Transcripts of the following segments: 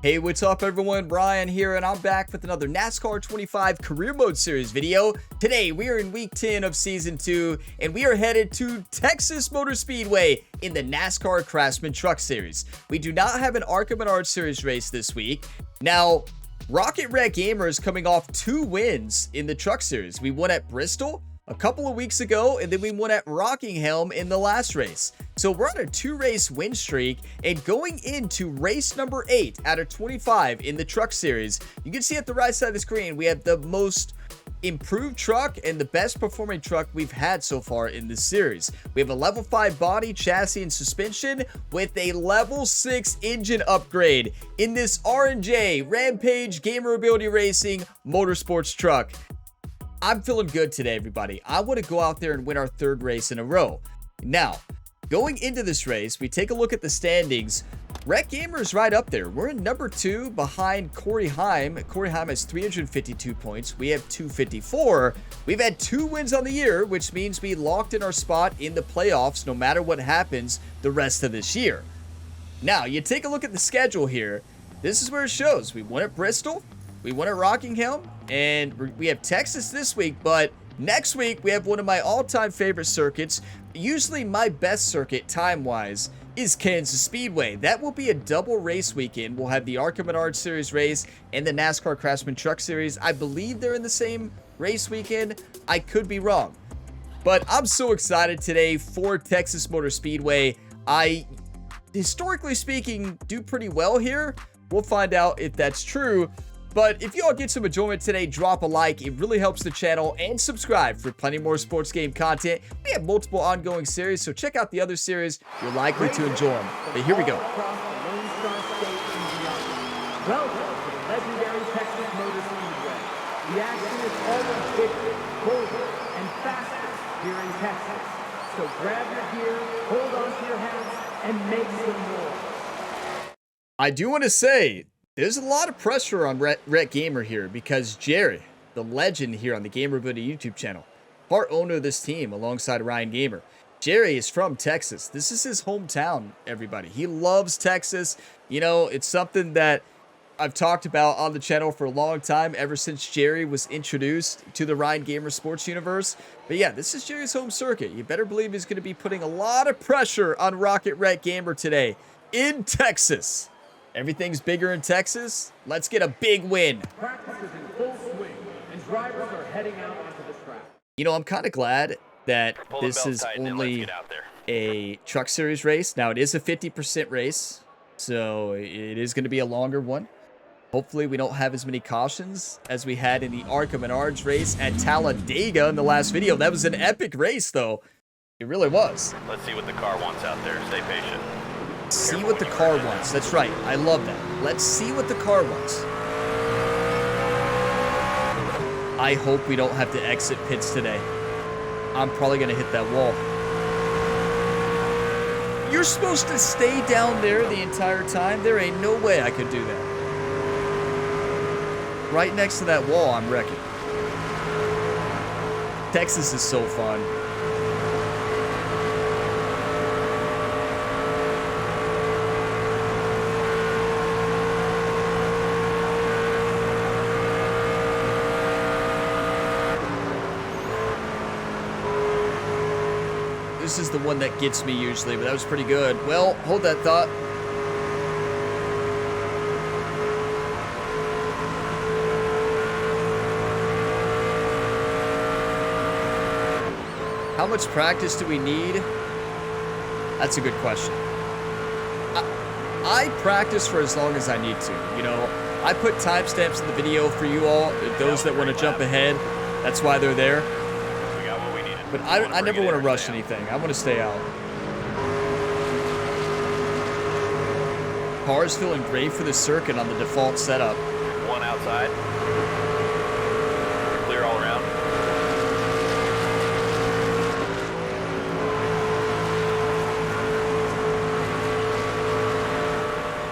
Hey, what's up everyone? Brian here, and I'm back with another NASCAR 25 Career Mode Series video. Today, we are in week 10 of season 2, and we are headed to Texas Motor Speedway in the NASCAR Craftsman Truck Series. We do not have an ARCA Menard Series race this week. Now, Rocket Red Gamer is coming off 2 wins in the Truck Series. We won at Bristol a couple of weeks ago, and then we won at Rockingham in the last race. So we're on a 2-race win streak, and going into race number 8 out of 25 in the Truck Series, you can see at the right side of the screen, we have the most improved truck and the best performing truck we've had so far in this series. We have a level 5 body, chassis, and suspension with a level 6 engine upgrade in this R&J Rampage Gamer Ability Racing Motorsports truck. I'm feeling good today, everybody. I want to go out there and win our 3rd race in a row. Now, going into this race, we take a look at the standings. Rec Gamer is right up there. We're in number 2 behind Corey Heim. Corey Heim has 352 points. We have 254. We've had 2 wins on the year, which means we locked in our spot in the playoffs no matter what happens the rest of this year. Now, you take a look at the schedule here. This is where it shows. We won at Bristol. We won at Rockingham, and we have Texas this week, but next week we have one of my all-time favorite circuits. Usually my best circuit time-wise is Kansas Speedway. That will be a double race weekend. We'll have the ARCA Menard Series race and the NASCAR Craftsman Truck Series. I believe they're in the same race weekend. I could be wrong, but I'm so excited today for Texas Motor Speedway. I, historically speaking, do pretty well here. We'll find out if that's true. But if you all get some enjoyment today, drop a like. It really helps the channel, and subscribe for plenty more sports game content. We have multiple ongoing series, so check out the other series. You're likely to enjoy them. But here we go. Welcome to the legendary Texas Motor Speedway. The action is always bigger, bolder, and faster here in Texas. So grab your gear, hold on to your hats, and make some noise. I do want to say, there's a lot of pressure on Rec Gamer here because Jerry, the legend here on the Gamer Ability YouTube channel, part owner of this team alongside Ryan Gamer. Jerry is from Texas. This is his hometown, everybody. He loves Texas. You know, it's something that I've talked about on the channel for a long time, ever since Jerry was introduced to the Ryan Gamer Sports universe. But yeah, this is Jerry's home circuit. You better believe he's going to be putting a lot of pressure on Rocket Red Gamer today in Texas. Everything's bigger in Texas. Let's get a big win. Practice is in full swing, and drivers are heading out onto the track. You know, I'm kind of glad that this is only a Truck Series race. Now, it is a 50% race, so it is going to be a longer one. Hopefully, we don't have as many cautions as we had in the ARCA Menards race at Talladega in the last video. That was an epic race, though. It really was. Let's see what the car wants out there. Stay patient. See what the car wants. That's right. I love that. Let's see what the car wants. I hope we don't have to exit pits today. I'm probably going to hit that wall. You're supposed to stay down there the entire time? There ain't no way I could do that. Right next to that wall, I'm wrecking. Texas is so fun. This is the one that gets me usually, but that was pretty good. Well, hold that thought. How much practice do we need? That's a good question. I practice for as long as I need to. You know, I put timestamps in the video for you all, those that want to jump ahead. That's why they're there. But I never want to rush anything. I want to stay out. Car's feeling great for the circuit on the default setup. One outside. Clear all around.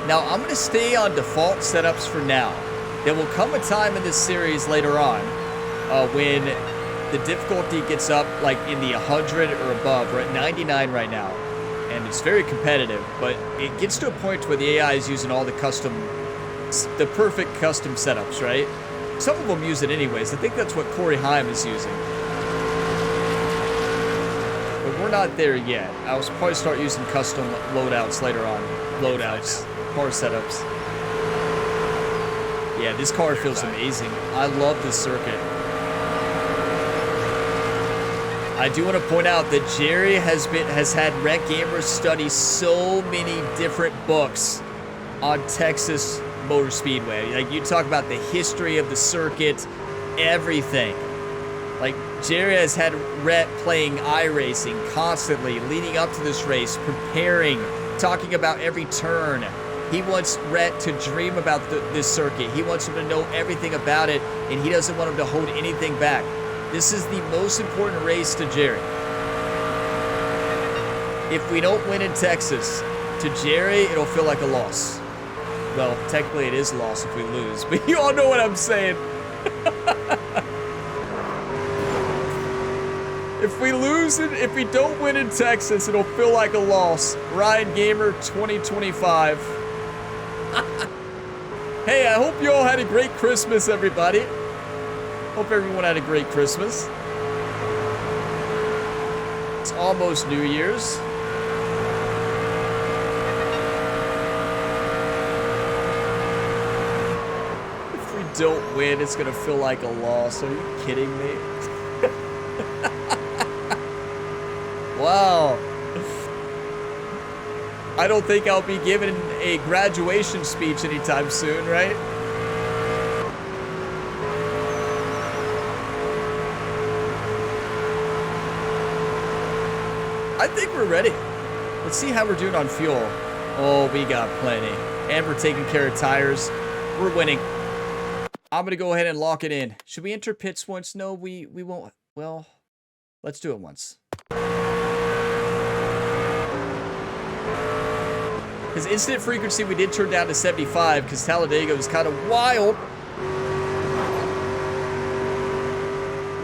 Now, I'm going to stay on default setups for now. There will come a time in this series later on when the difficulty gets up like in the 100 or above. We're at 99 right now, and it's very competitive, but it gets to a point where the AI is using all the custom the perfect custom setups, right? Some of them use it anyways. I think that's what Corey Haim is using. But we're not there yet. I'll probably start using custom loadouts later on. Loadouts, car setups. Yeah, this car feels amazing. I love this circuit. I do want to point out that Jerry has had Rec Gamers study so many different books on Texas Motor Speedway. Like, you talk about the history of the circuit, everything. Like, Jerry has had Rhett playing iRacing constantly leading up to this race, preparing, talking about every turn. He wants Rhett to dream about this circuit. He wants him to know everything about it, and he doesn't want him to hold anything back. This is the most important race to Jerry. If we don't win in Texas, to Jerry, it'll feel like a loss. Well, technically it is a loss if we lose, but you all know what I'm saying. If we lose it, if we don't win in Texas, it'll feel like a loss. Ryan Gamer 2025. Hey, I hope you all had a great Christmas, everybody. Hope everyone had a great Christmas. It's almost New Year's. If we don't win, it's gonna feel like a loss. Are you kidding me? Wow. I don't think I'll be giving a graduation speech anytime soon, right? I think we're ready. Let's see how we're doing on fuel. Oh, we got plenty. And we're taking care of tires. We're winning. I'm going to go ahead and lock it in. Should we enter pits once? No, we won't. Well, let's do it once. Because incident frequency we did turn down to 75 because Talladega was kind of wild.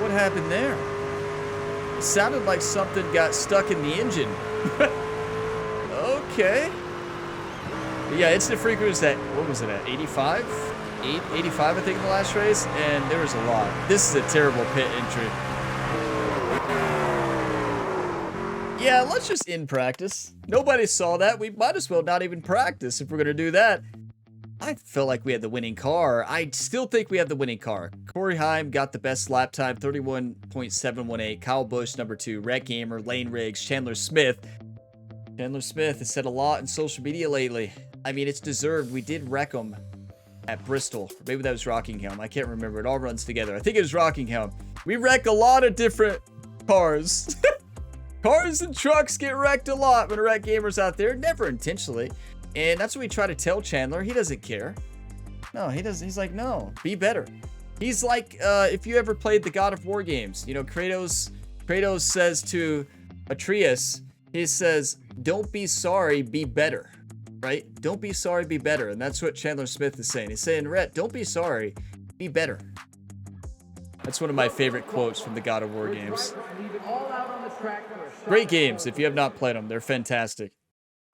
What happened there? It sounded like something got stuck in the engine. Okay. But yeah, incident frequency was at, what was it at, 85? 85, I think, in the last race, and there was a lot. This is a terrible pit entry. Yeah, let's just end practice. Nobody saw that. We might as well not even practice if we're going to do that. I felt like we had the winning car. I still think we have the winning car. Corey Haim got the best lap time, 31.718. Kyle Busch, number 2. Rhett Gamer, Lane Riggs, Chandler Smith. Chandler Smith has said a lot in social media lately. I mean, it's deserved. We did wreck him at Bristol. Maybe that was Rockingham. I can't remember. It all runs together. I think it was Rockingham. We wreck a lot of different cars. Cars and trucks get wrecked a lot when Rhett Gamer's out there. Never intentionally. And that's what we try to tell Chandler. He doesn't care. No, he doesn't. He's like, no, be better. He's like, if you ever played the God of War games, you know, Kratos says to Atreus, he says, don't be sorry, be better, right? Don't be sorry, be better. And that's what Chandler Smith is saying. He's saying, Rhett, don't be sorry, be better. That's one of my favorite quotes from the God of War games. Great games. If you have not played them, they're fantastic.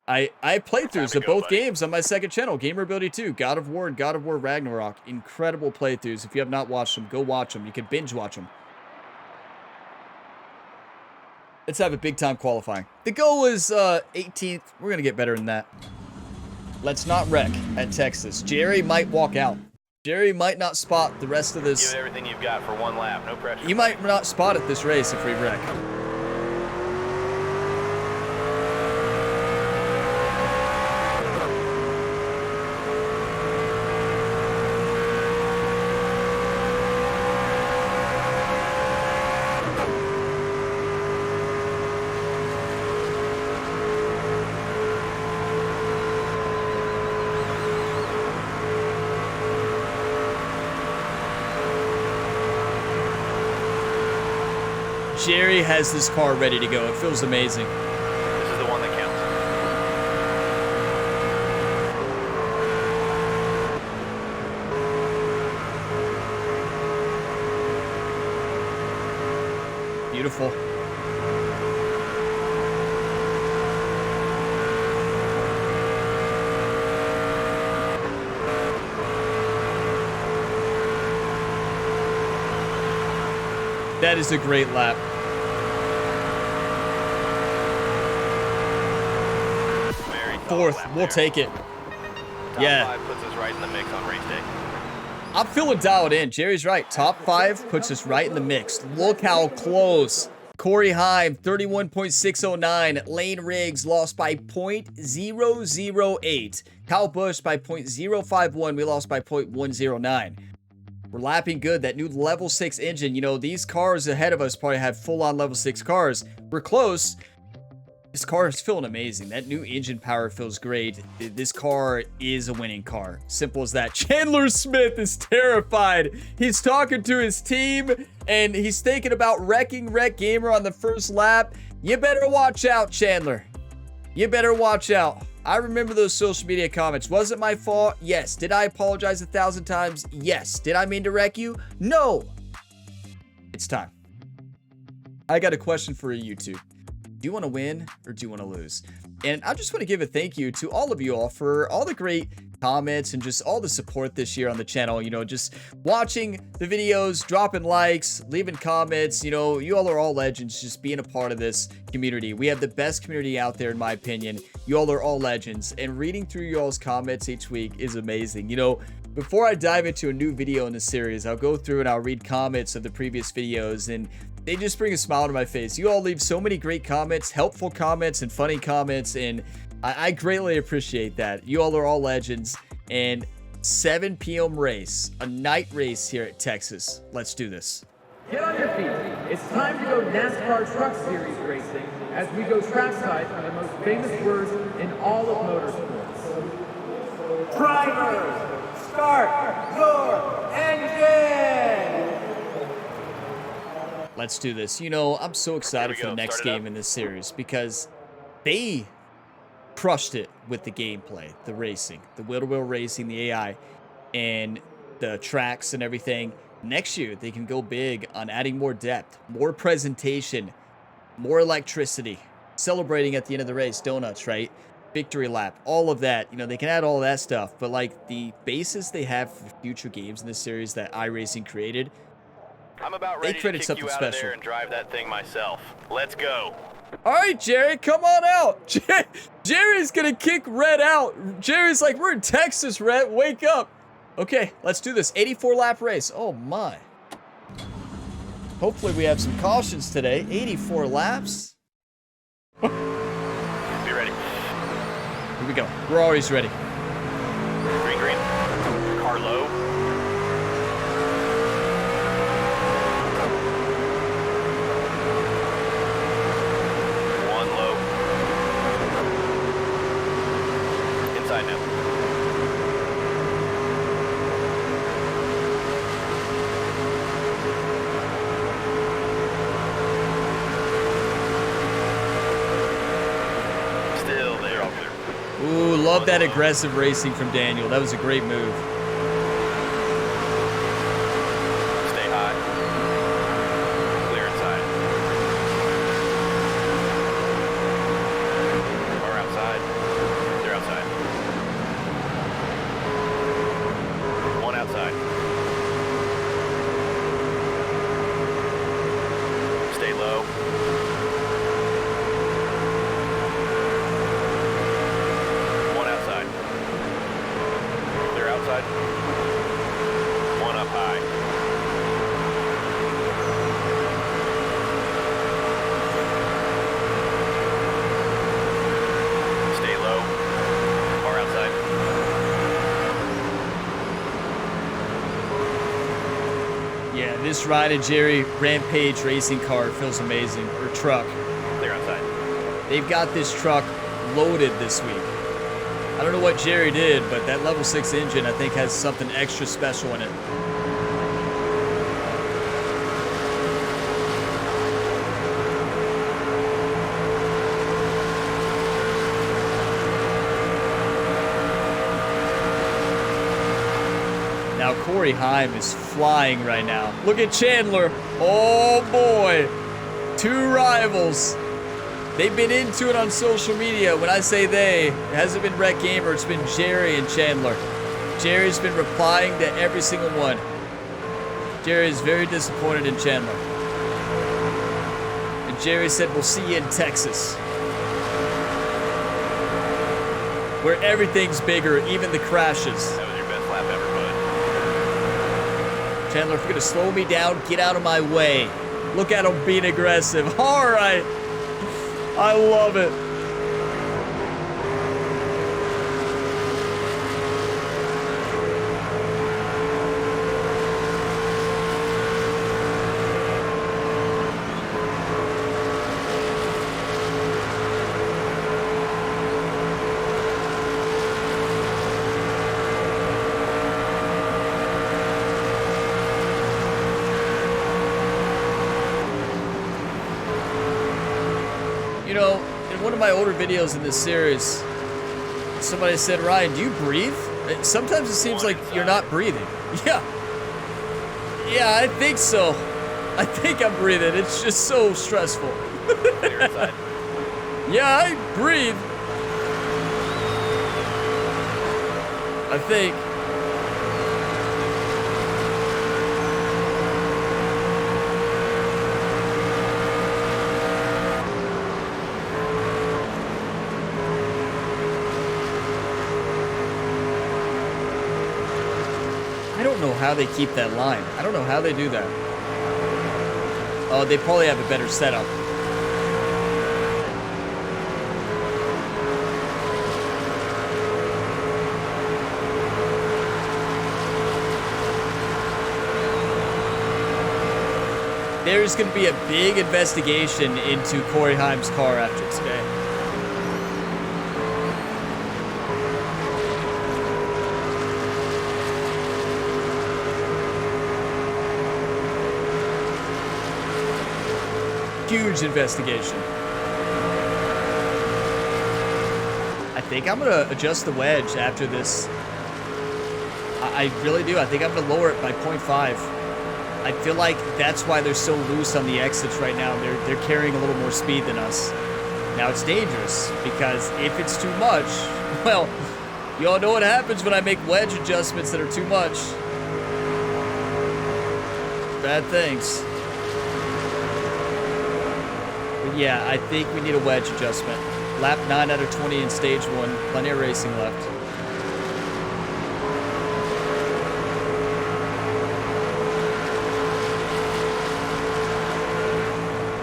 I playthroughs of both games on my second channel, Gamer Ability 2, God of War and God of War Ragnarok. Incredible playthroughs. If you have not watched them, go watch them. You can binge watch them. Let's have a big time qualifying. The goal is 18th. We're going to get better than that. Let's not wreck at Texas. Jerry might walk out. Jerry might not spot the rest of this. Give everything you've got for one lap. No pressure. You might not spot it this race if we wreck. Jerry has this car ready to go. It feels amazing. This is the one that counts. Beautiful. That is a great lap. Very solid Fourth, lap we'll there. take it. Top Yeah. 5 puts us right in the mix on race day. I'm feeling dialed in. Jerry's right. Top 5 puts us right in the mix. Look how close. Corey Heim, 31.609. Lane Riggs lost by 0.008. Kyle Busch by 0.051. We lost by 0.109. We're lapping good. That new level 6 engine, you know, these cars ahead of us probably have full-on level 6 cars. We're close. This car is feeling amazing. That new engine power feels great. This car is a winning car. Simple as that. Chandler Smith is terrified. He's talking to his team, and he's thinking about wrecking Wreck Gamer on the first lap. You better watch out, Chandler. You better watch out. I remember those social media comments. Was it my fault? Yes. Did I apologize 1,000 times? Yes. Did I mean to wreck you? No. It's time. I got a question for you two. Do you want to win or do you want to lose? And I just want to give a thank you to all of you all for all the great comments and just all the support this year on the channel. You know, just watching the videos, dropping likes, leaving comments. You know, you all are all legends just being a part of this community. We have the best community out there, in my opinion. You all are all legends. And reading through you all's comments each week is amazing. You know, before I dive into a new video in the series, I'll go through and I'll read comments of the previous videos, and they just bring a smile to my face. You all leave so many great comments, helpful comments, and funny comments, and I greatly appreciate that. You all are all legends. And 7 p.m. race, a night race here at Texas. Let's do this. Get on your feet. It's time to go NASCAR Truck Series racing as we go trackside for the most famous words in all of motorsports. Drivers, start your engine! Let's do this. You know, I'm so excited for the next Start it up. game in this series because they crushed it with the gameplay, the racing, the wheel-to-wheel racing, the AI, and the tracks and everything. Next year, they can go big on adding more depth, more presentation, more electricity, celebrating at the end of the race, donuts, right? Victory lap, all of that. You know, they can add all that stuff, but like the basis they have for future games in this series that iRacing created, I'm about They ready to created kick something you out of special. there and drive that thing myself. Let's go. all right, Jerry, come on out. Jerry's gonna kick Red out. Jerry's like, we're in Texas, Red. Wake up. Okay, let's do this. 84 lap race. Oh my. Hopefully we have some cautions today. 84 laps. Be ready. Here we go. We're always ready. Green, green. Car low. One low. Inside now. Still there, all clear. Ooh, love that aggressive racing from Daniel. That was a great move. Stay high. Clear inside. Car outside. They're outside. One outside. Stay low. One outside. They're outside. One up high. Stay low. Car outside. Yeah, this ride at Jerry Rampage racing car feels amazing. Or truck. Clear outside. They've got this truck loaded this week. I don't know what Jerry did, but that level 6 engine I think has something extra special in it. Now Corey Heim is flying right now. Look at Chandler. Oh boy. 2 rivals. They've been into it on social media. When I say they, it hasn't been Wreck Gamer, it's been Jerry and Chandler. Jerry's been replying to every single one. Jerry is very disappointed in Chandler. Jerry said, we'll see you in Texas. Where everything's bigger, even the crashes. That was your best lap ever, bud. Chandler, if you're going to slow me down, get out of my way. Look at him being aggressive. All right. I love it. You know, in one of my older videos in this series, somebody said, Ryan, do you breathe? Sometimes it seems like you're not breathing. Yeah. Yeah, I think so. I think I'm breathing. It's just so stressful. Yeah, I breathe. I think. I don't know how they keep that line. I don't know how they do that. Oh, they probably have a better setup. There's going to be a big investigation into Corey Haim's car after today. Huge investigation. I think I'm gonna adjust the wedge after this. I really do. I think I'm gonna lower it by 0.5. I feel like that's why they're so loose on the exits right now. They're carrying a little more speed than us. Now it's dangerous because if it's too much, well, you all know what happens when I make wedge adjustments that are too much. Bad things. Yeah, I think we need a wedge adjustment. Lap 9 out of 20 in stage 1. Plenty of racing left.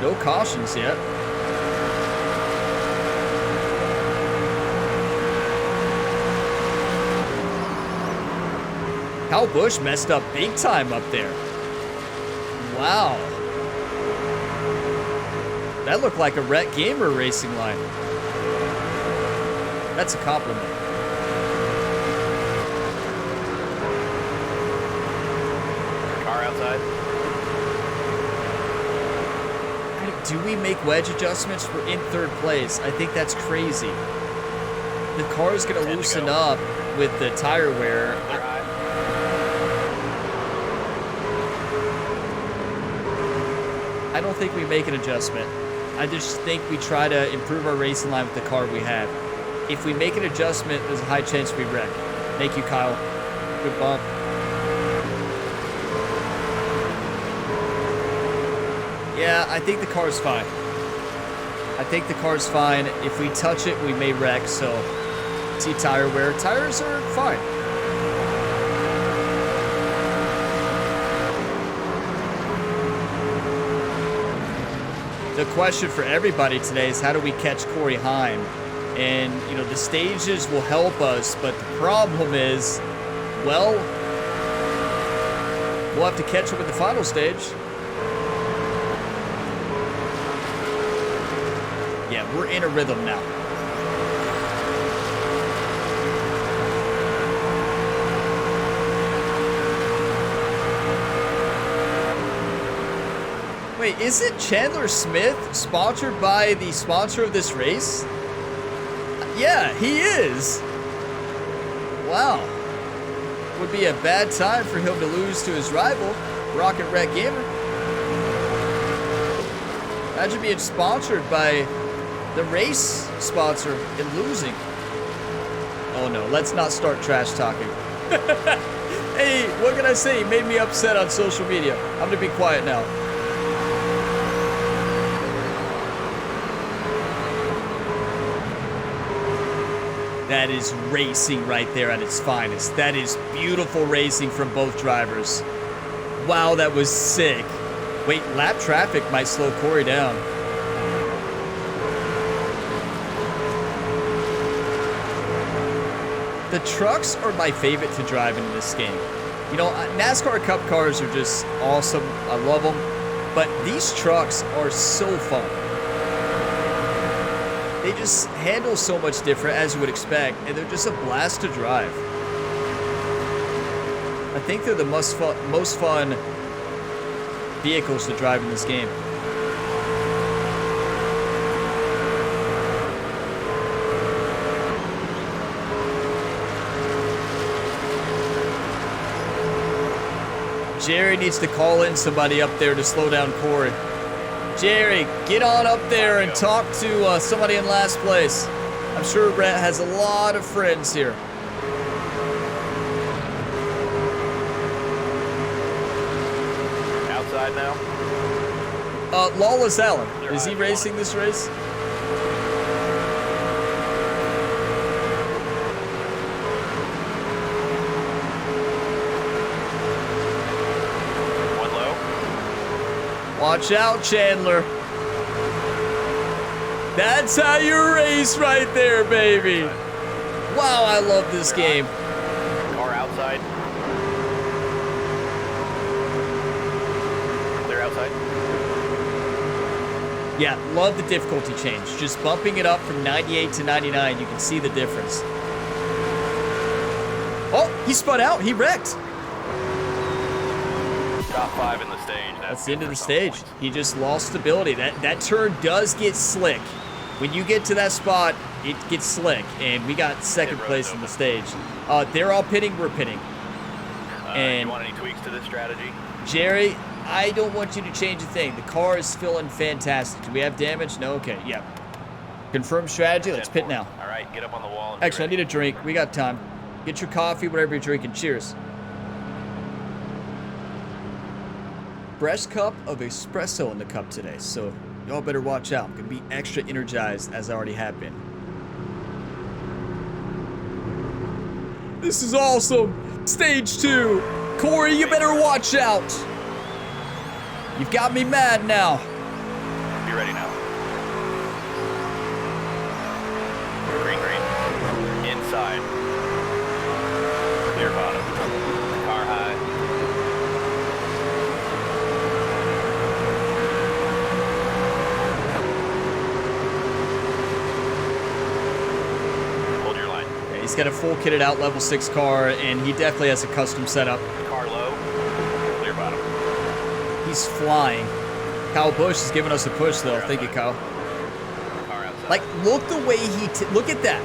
No cautions yet. Kyle Busch messed up big time up there. Wow. That looked like a Rhett Gamer racing line. That's a compliment. Car outside. Do we make wedge adjustments? We're in 3rd place. I think that's crazy. The car is going to loosen up with the tire wear. I don't think we make an adjustment. I just think we try to improve our racing line with the car we have. If we make an adjustment, there's a high chance we wreck. Thank you, Kyle. Good bump. Yeah, I think the car's fine. I think the car's fine. If we touch it, we may wreck, so see tire wear. Tires are fine. The question for everybody today is how do we catch Corey Haim? And, you know, the stages will help us, but the problem is, well, we'll have to catch him at the final stage. Yeah, we're in a rhythm now. Wait, isn't Chandler Smith sponsored by the sponsor of this race? Yeah, he is. Wow. Would be a bad time for him to lose to his rival, Rocket Red Gamer. Imagine being sponsored by the race sponsor and losing. Oh no, let's not start trash talking. Hey, what can I say? He made me upset on social media. I'm gonna be quiet now. That is racing right there at its finest. That is beautiful racing from both drivers. Wow, that was sick. Wait, lap traffic might slow Corey down. The trucks are my favorite to drive in this game. You know, NASCAR Cup cars are just awesome. I love them. But these trucks are so fun. They just handle so much different as you would expect, and they're just a blast to drive. I think they're the most fun vehicles to drive in this game. Jerry needs to call in somebody up there to slow down Corey. Jerry, get on up there and talk to somebody in last place. I'm sure Brett has a lot of friends here. Outside now? Lawless Allen, is he racing this race? Watch out, Chandler. That's how you race right there, baby. Wow, I love this game. Car outside. Clear outside. Yeah, love the difficulty change. Just bumping it up from 98 to 99, you can see the difference. Oh, he spun out. He wrecked. Top 5 in the stage. That's the end of the stage. He just lost stability. That turn does get slick. When you get to that spot, it gets slick. And we got second place in the stage. They're all pitting. We're pitting. And you want any tweaks to this strategy? Jerry, I don't want you to change a thing. The car is feeling fantastic. Do we have damage? No? Okay, yeah. Confirmed strategy. Let's pit now. All right, get up on the wall. And Actually, I need a drink. We got time. Get your coffee, whatever you're drinking. Cheers. Fresh cup of espresso in the cup today, so y'all better watch out. I'm gonna be extra energized as I already have been. This is awesome. Stage 2. Corey, you better watch out. You've got me mad now. Be ready now. Green, green. Inside. Clear bottom. Car high. He's got a full kitted out level 6 car, and he definitely has a custom setup. Car low, clear bottom. He's flying. Kyle Busch is giving us a push, though. Thank you, Kyle. Car outside. Like, look the way look at that.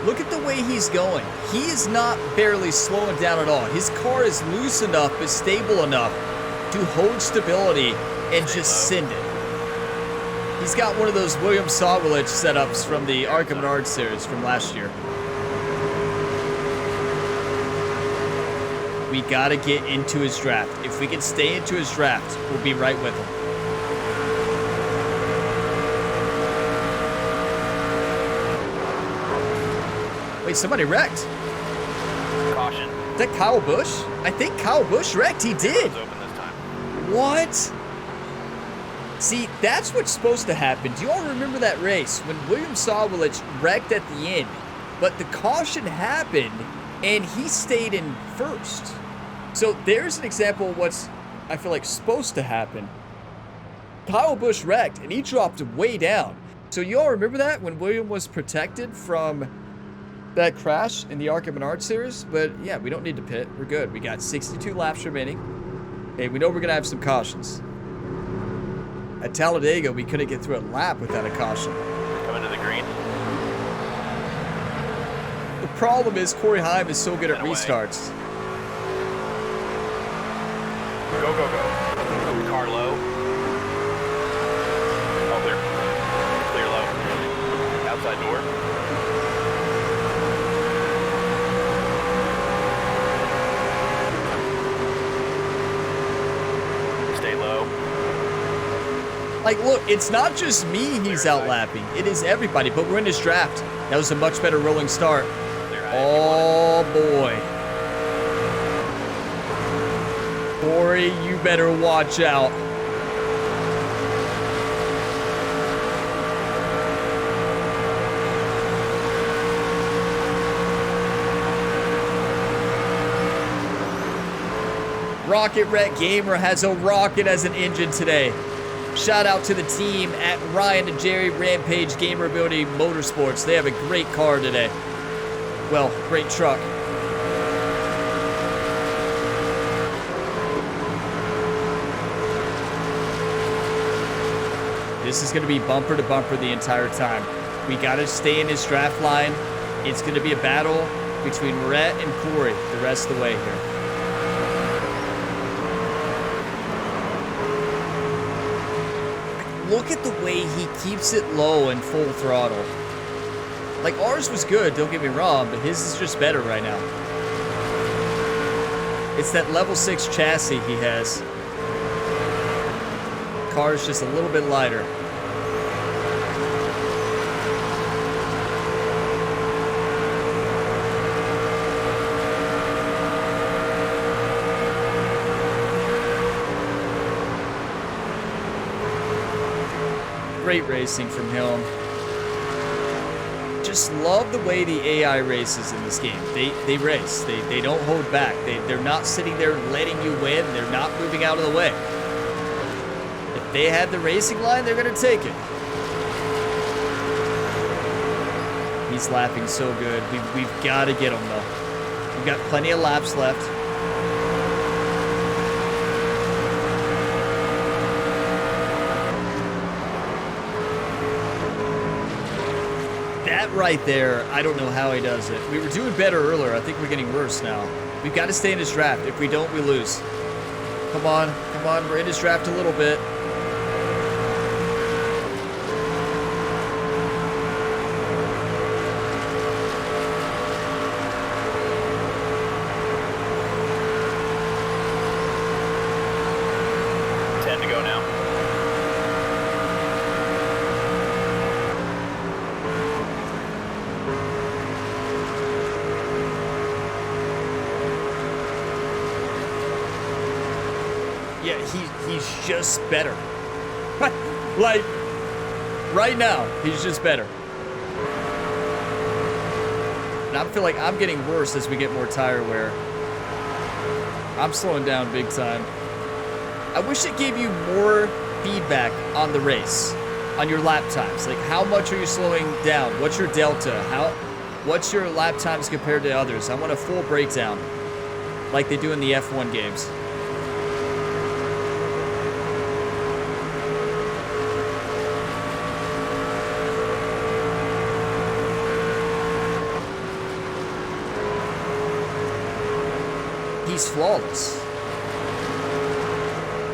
Look at the way he's going. He is not barely slowing down at all. His car is loose enough, but stable enough to hold stability and just send it. He's got one of those William Sawillich setups from the Arkham and Art series from last year. We gotta get into his draft. If we can stay into his draft, we'll be right with him. Wait, somebody wrecked. Caution. Is that Kyle Busch? I think Kyle Busch wrecked. He did. It's open this time. What? See, that's what's supposed to happen. Do you all remember that race when William Sawillich wrecked at the end, but the caution happened and he stayed in first? So there's an example of what's, I feel like, supposed to happen. Kyle Busch wrecked and he dropped way down. So you all remember that when William was protected from that crash in the Arkham and Art series? But yeah, we don't need to pit. We're good. We got 62 laps remaining. Okay, we know we're gonna have some cautions. At Talladega, we couldn't get through a lap without a caution. Coming to the green. The problem is Corey Heim is so good at restarts. Go, go, go. Car low. Oh, clear. Clear low. Outside door. Stay low. Like, look, it's not just me he's outlapping. It is everybody, but we're in his draft. That was a much better rolling start. Oh, boy. Corey, you better watch out. Rocket Rat Gamer has a rocket as an engine today. Shout out to the team at Ryan and Jerry Rampage Gamer Ability Motorsports. They have a great car today. Well, great truck. This is going to be bumper to bumper the entire time. We got to stay in his draft line. It's going to be a battle between Rhett and Corey the rest of the way here. Look at the way he keeps it low and full throttle. Like, ours was good, don't get me wrong, but his is just better right now. It's that level 6 chassis he has. Car's just a little bit lighter. Great racing from him. Just love the way the AI races in this game. They race. They don't hold back. They're not sitting there letting you win. They're not moving out of the way. If they had the racing line, they're going to take it. He's lapping so good. We've got to get him, though. We've got plenty of laps left. That right there, I don't know how he does it. We were doing better earlier. I think we're getting worse now. We've got to stay in his draft. If we don't, we lose. Come on. Come on. We're in his draft a little bit. Yeah, he's just better. Like, right now, he's just better. And I feel like I'm getting worse as we get more tire wear. I'm slowing down big time. I wish it gave you more feedback on the race, on your lap times. Like, how much are you slowing down? What's your delta? What's your lap times compared to others? I want a full breakdown, like they do in the F1 games. He's flawless.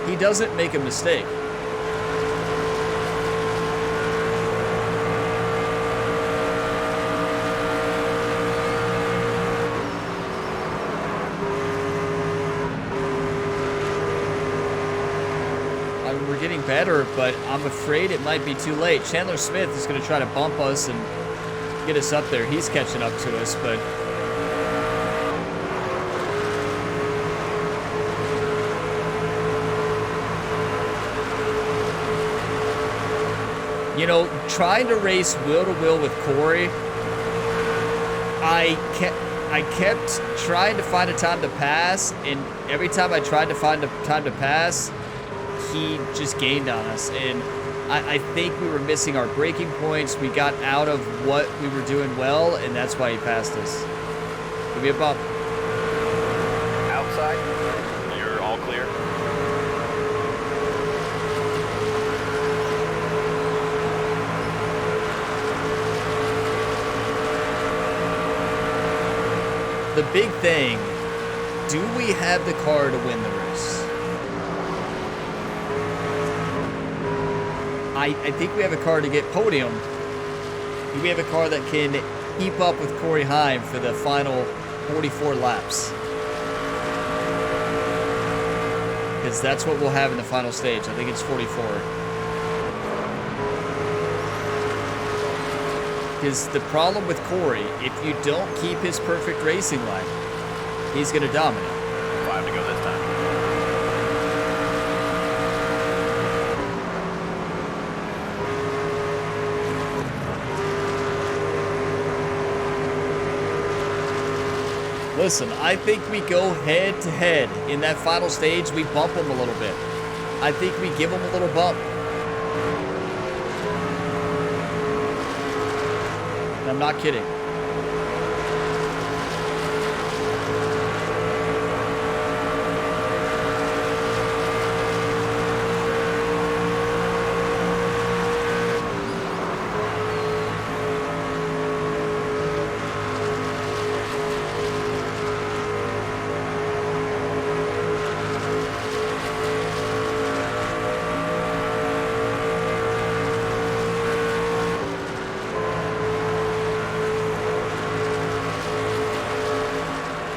He doesn't make a mistake. I mean, we're getting better, but I'm afraid it might be too late. Chandler Smith is going to try to bump us and get us up there. He's catching up to us, but you know, trying to race wheel-to-wheel with Corey, I kept trying to find a time to pass, and every time I tried to find a time to pass, he just gained on us. And I think we were missing our braking points. We got out of what we were doing well, and that's why he passed us. Give me a bump. Outside. You're all clear. The big thing, do we have the car to win the race? I think we have a car to get podium. Do we have a car that can keep up with Corey Heim for the final 44 laps? Because that's what we'll have in the final stage. I think it's 44. Because the problem with Corey, if you don't keep his perfect racing line, he's going to dominate. 5 to go this time. Listen, I think we go head to head. In that final stage, we bump him a little bit. I think we give him a little bump. I'm not kidding.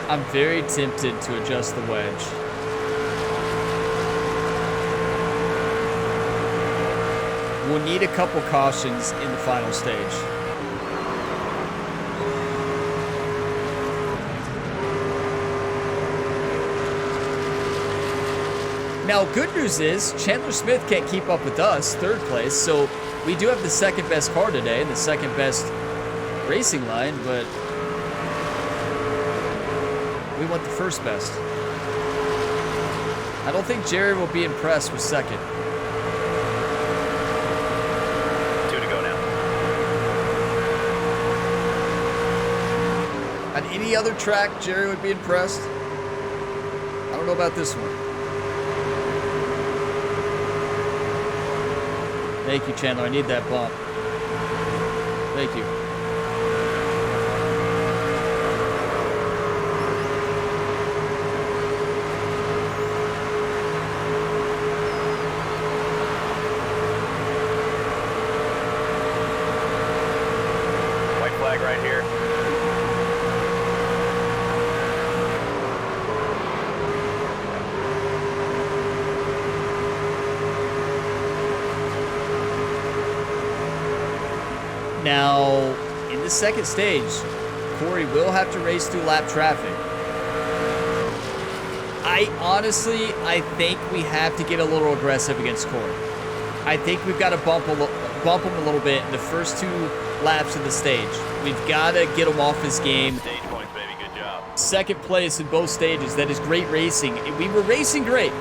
I'm very tempted to adjust the wedge. We'll need a couple cautions in the final stage. Now, good news is Chandler Smith can't keep up with us, third place, so we do have the second best car today and the second best racing line, but we want the first best. I don't think Jerry will be impressed with second. 2 to go now. On any other track, Jerry would be impressed. I don't know about this one. Thank you, Chandler. I need that bump. Thank you. White flag right here. Now, in the second stage, Corey will have to race through lap traffic. I think we have to get a little aggressive against Corey. I think we've got to bump him a little bit in the first 2 laps of the stage. We've got to get him off his game. Stage points, baby. Good job. Second place in both stages. That is great racing. We were racing great.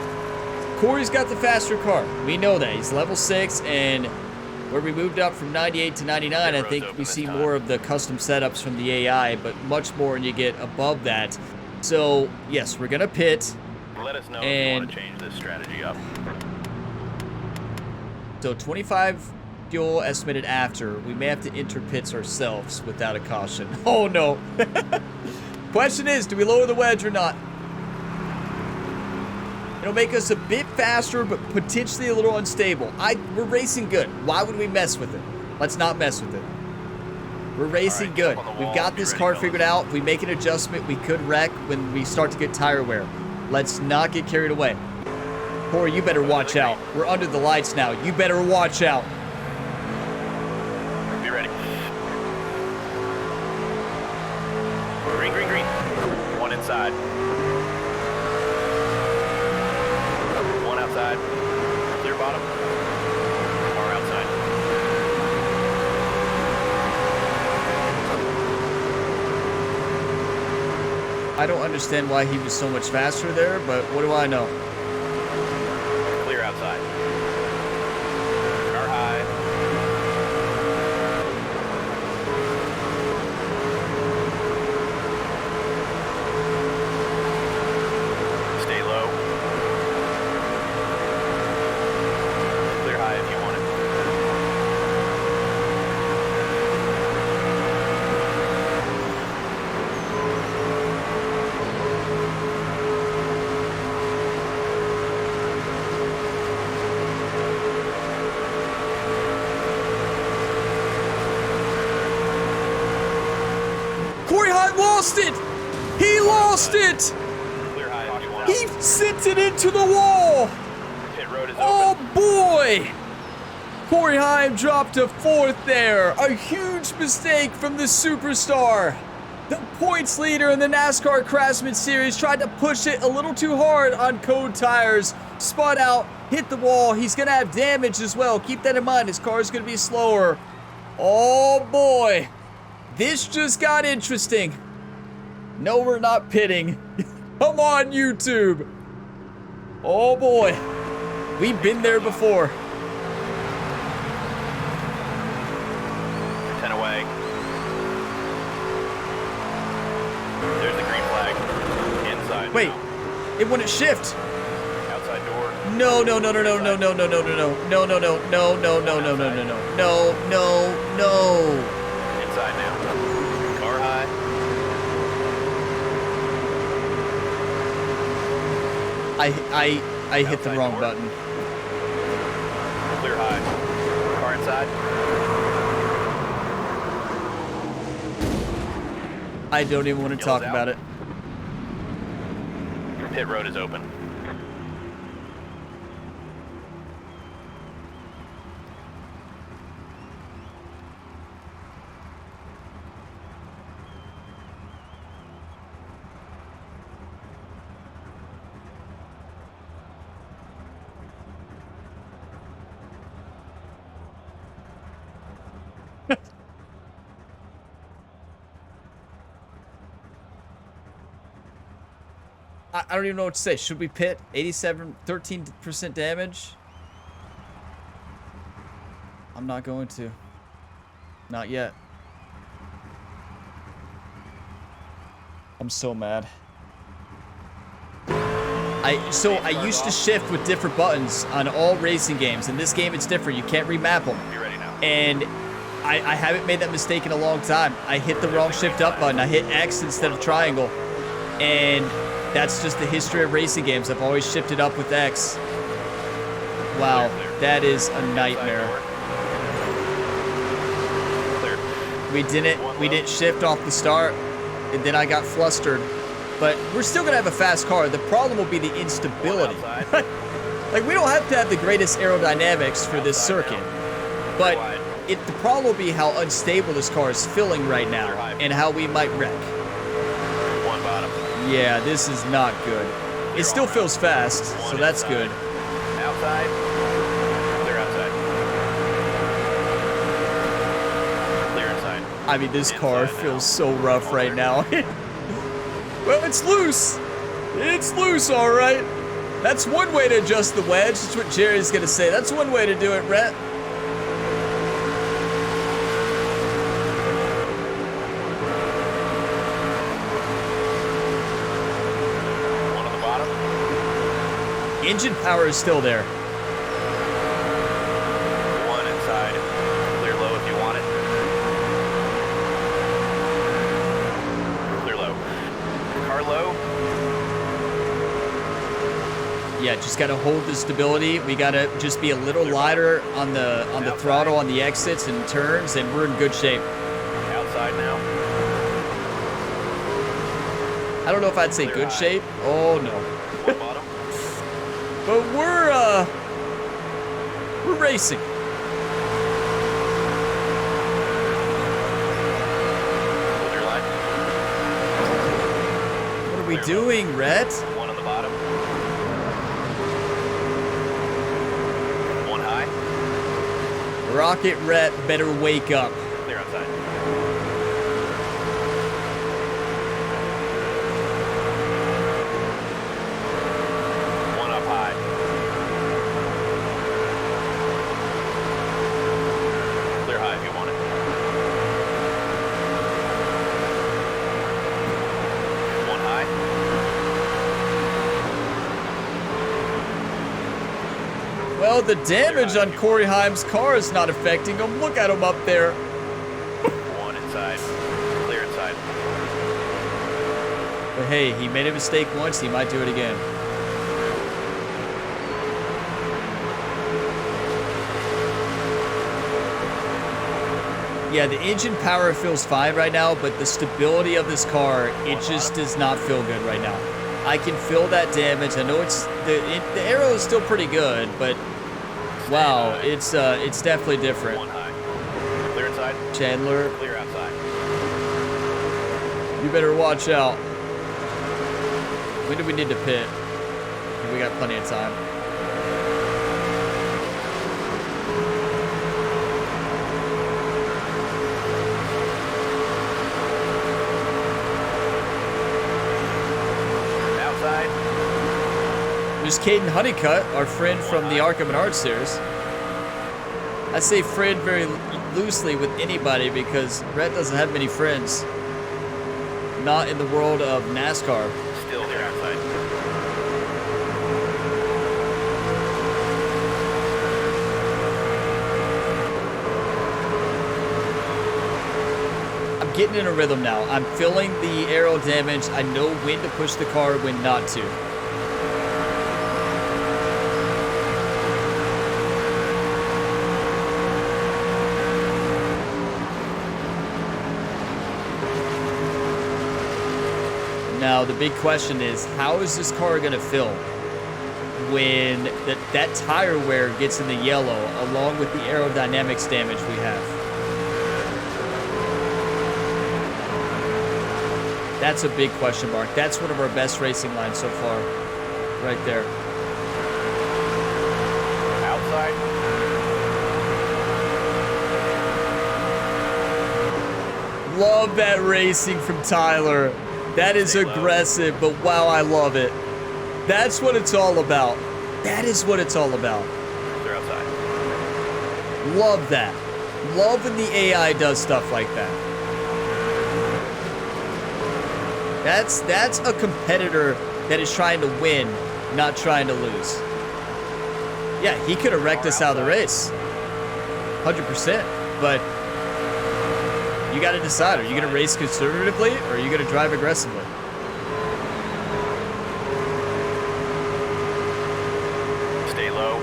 Corey's got the faster car. We know that. He's level 6, and where we moved up from 98 to 99, I think we see more of the custom setups from the AI, but much more when you get above that. So, yes, we're going to pit. Let us know if you want to change this strategy up. So 25 fuel estimated after. We may have to enter pits ourselves without a caution. Oh, no. Question is, do we lower the wedge or not? It'll make us a bit faster, but potentially a little unstable. We're racing good. Why would we mess with it? Let's not mess with it. We're racing good. We've got this car figured out. If we make an adjustment, we could wreck when we start to get tire wear. Let's not get carried away. Corey, you better watch out. We're under the lights now. You better watch out. Be ready. Green, green, green. 1 inside. 1 outside. Clear bottom. Car outside. I don't understand why he was so much faster there, but what do I know? Clear outside. Car high. Stay low. Clear high if you want it. Corey Hart lost it! He lost it! Clear high if you want it. He sent it into the wall! Pit road is Oh open. boy! Corey Heim dropped to 4th there. A huge mistake from the superstar. The points leader in the NASCAR Craftsman Series tried to push it a little too hard on Code tires. Spun out, hit the wall. He's going to have damage as well. Keep that in mind. His car is going to be slower. Oh, boy. This just got interesting. No, we're not pitting. Come on, YouTube. Oh, boy. We've been there before. 10 away. There's the green flag. Inside. Wait, now. it wouldn't shift. Outside door. No. No. Inside now. Car high. I hit the wrong button. Clear high. Car inside. I don't even want to talk about it. Pit road is open. I don't even know what to say. Should we pit? 13% damage? I'm not going to. Not yet. I'm so mad. I used to shift with different buttons on all racing games. In this game, it's different. You can't remap them. Be ready now. And I haven't made that mistake in a long time. I hit the wrong shift up button. I hit X instead of triangle. And that's just the history of racing games. I've always shifted up with X. Wow, that is a nightmare. We didn't shift off the start, and then I got flustered. But we're still gonna have a fast car. The problem will be the instability. Like, we don't have to have the greatest aerodynamics for this circuit, but the problem will be how unstable this car is feeling right now and how we might wreck. One bottom. Yeah, this is not good. It still feels fast, so that's good. Outside. Clear outside. Clear inside. I mean, this car feels so rough right now. Well, it's loose. It's loose, all right. That's one way to adjust the wedge. That's what Jerry's going to say. That's one way to do it, Rhett. One on the bottom. Engine power is still there. One inside. Clear low if you want it. Clear low. Car low. Yeah, just got to hold the stability. We got to just be a little lighter on the throttle on the exits and turns, and we're in good shape. Outside now. I don't know if I'd say good shape. Oh no. One bottom. But we're racing. Clear line. What are we doing, Rhett? One on the bottom. One high. Rocket Rhett better wake up. Clear outside. One up high. Clear high if you want it. One high. Well, the damage on Corey Heim's car is not affecting him. Look at him up there. One inside. Clear inside. But hey, he made a mistake once. He might do it again. Yeah, the engine power feels fine right now, but the stability of this car, it just does not feel good right now. I can feel that damage. I know the aero is still pretty good, but Wow, it's definitely different. One high. Clear inside. Chandler, Clear outside. you better watch out. When do we need to pit? We got plenty of time. Outside. There's Caden Honeycutt, our friend from the Arkham and Art series. I say friend very loosely with anybody because Rhett doesn't have many friends. Not in the world of NASCAR. Still there outside. I'm getting in a rhythm now. I'm feeling the aero damage. I know when to push the car, when not to. Now, the big question is, how is this car going to feel when that tire wear gets in the yellow, along with the aerodynamics damage we have? That's a big question mark. That's one of our best racing lines so far, right there. Outside. Love that racing from Tyler. That is aggressive, but wow, I love it. That's what it's all about. That is what it's all about. They're outside. Love that. Love when the AI does stuff like that. That's a competitor that is trying to win, not trying to lose. Yeah, he could have wrecked us out of the race. 100%. But you got to decide, are you going to race conservatively or are you going to drive aggressively? Stay low.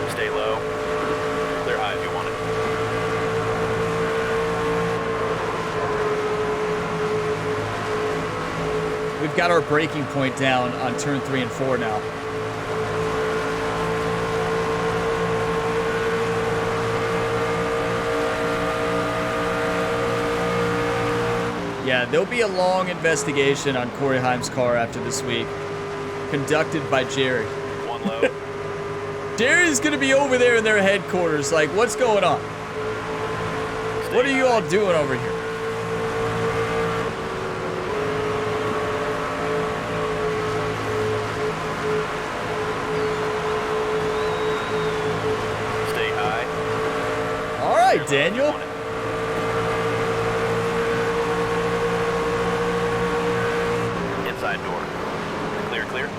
Stay low. Clear high if you want it. We've got our braking point down on turn 3 and 4 now. Yeah, there'll be a long investigation on Corey Haim's car after this week, conducted by Jerry. One low. Jerry's gonna be over there in their headquarters, like, what's going on? What are you all doing over here? Stay high. All right, Daniel. Inside door. Clear, clear.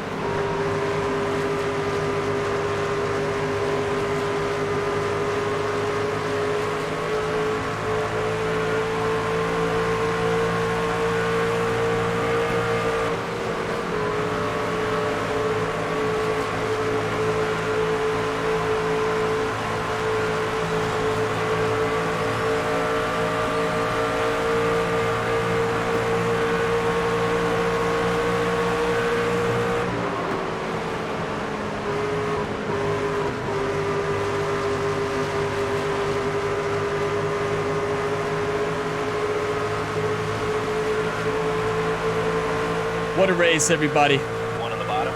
What a race, everybody. One on the bottom.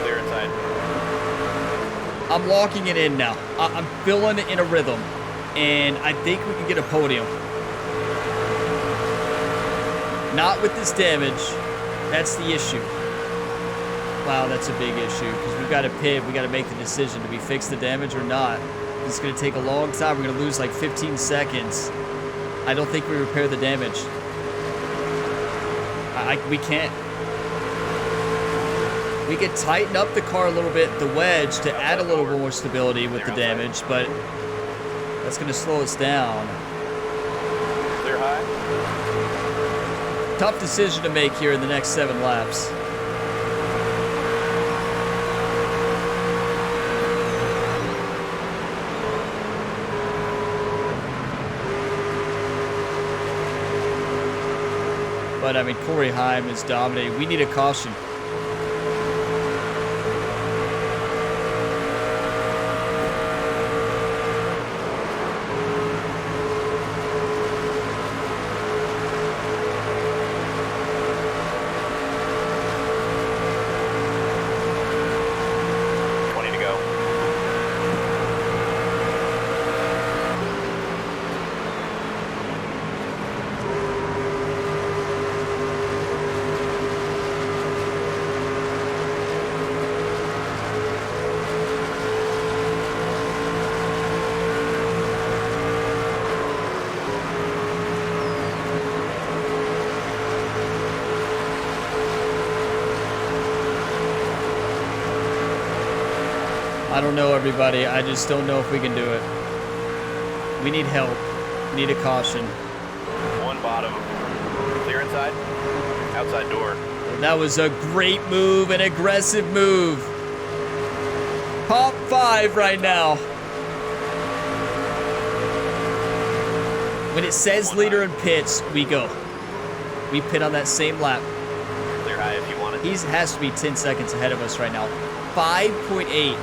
Clear inside. I'm locking it in now. I'm feeling it in a rhythm, and I think we can get a podium. Not with this damage. That's the issue. Wow, that's a big issue, because we've got to pit. We've got to make the decision. Do we fix the damage or not? It's going to take a long time. We're going to lose like 15 seconds. I don't think we repair the damage. We can't. We could tighten up the car a little bit, the wedge, to add a little more stability with the damage, but that's going to slow us down. Clear high. Tough decision to make here in the next 7 laps. But, I mean, Corey Haim is dominating. We need a caution. I don't know, everybody. I just don't know if we can do it. We need help. We need a caution. One bottom. Clear inside. Outside door. That was a great move, an aggressive move. Top 5 right now. When it says leader in pits, we go. We pit on that same lap. Clear high if you want it. He has to be 10 seconds ahead of us right now. 5.8.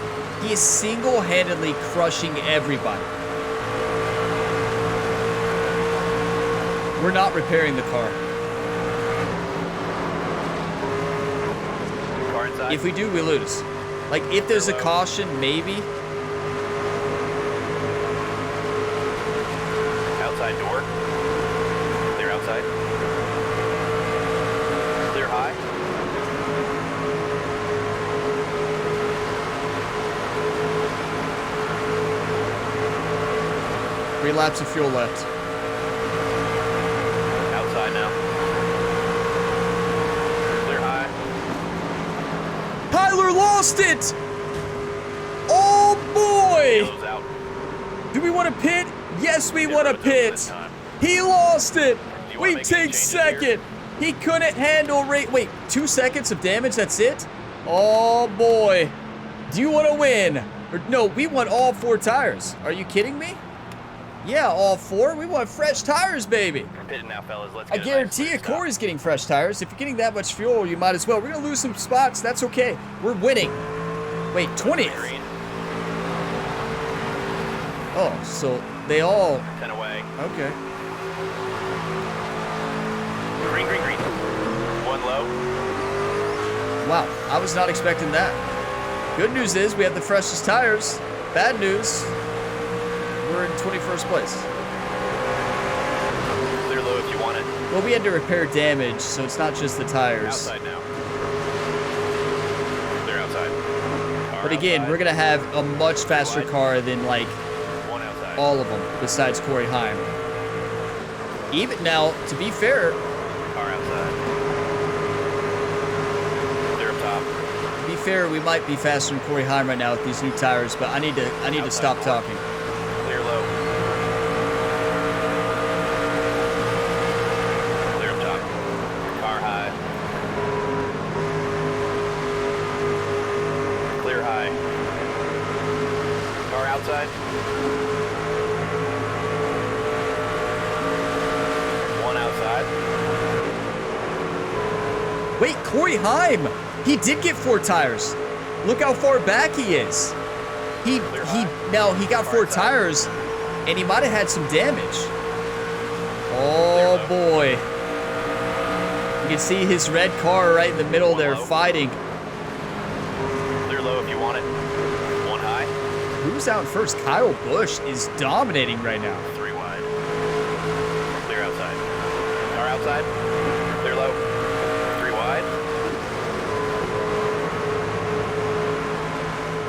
He is single-handedly crushing everybody. We're not repairing the car. Car inside. If we do, we lose. Like, if there's a caution, maybe. Outside door. Clear outside. Clear high. Three laps of fuel left. Outside now. Clear high. Tyler lost it! Oh, boy! Yellow's out. Do we want to pit? Yes, we want to Yellow's over this pit. time. He lost it. You wanna We make any take changes second. here? He couldn't handle rate. Wait, 2 seconds of damage? That's it? Oh, boy. Do you want to win? Or, no, we want all 4 tires. Are you kidding me? Yeah, all 4. We want fresh tires, baby. We're pitting now, fellas. Let's I get a nice guarantee you quick stop. Corey's getting fresh tires. If you're getting that much fuel, you might as well. We're going to lose some spots. That's okay. We're winning. Wait, 20th. Green, Oh, so they all... 10 away. Okay. Green, green, green. One low. Wow, I was not expecting that. Good news is we have the freshest tires. Bad news, we're in 21st place. Clear low if you want it. Well, we had to repair damage, so it's not just the tires. Outside now. Clear outside. Car But again, outside. we're going to have a much faster Wide. car than, like, One outside. all of them, besides Corey Heim. Even now, to be fair, Car outside. Clear up top. we might be faster than Corey Heim right now with these new tires, but I need to Outside stop door. talking. Clear low. Clear up top. Car high. Clear high. Car outside. One outside. Wait, Corey Heim! He did get 4 tires. Look how far back he is. He got 4 tires, and he might have had some damage. Oh boy. You can see his red car right in the middle there fighting. Clear low if you want it. One high. Who's out first? Kyle Busch is dominating right now. 3 wide. Clear outside. Car outside. Clear low. 3 wide.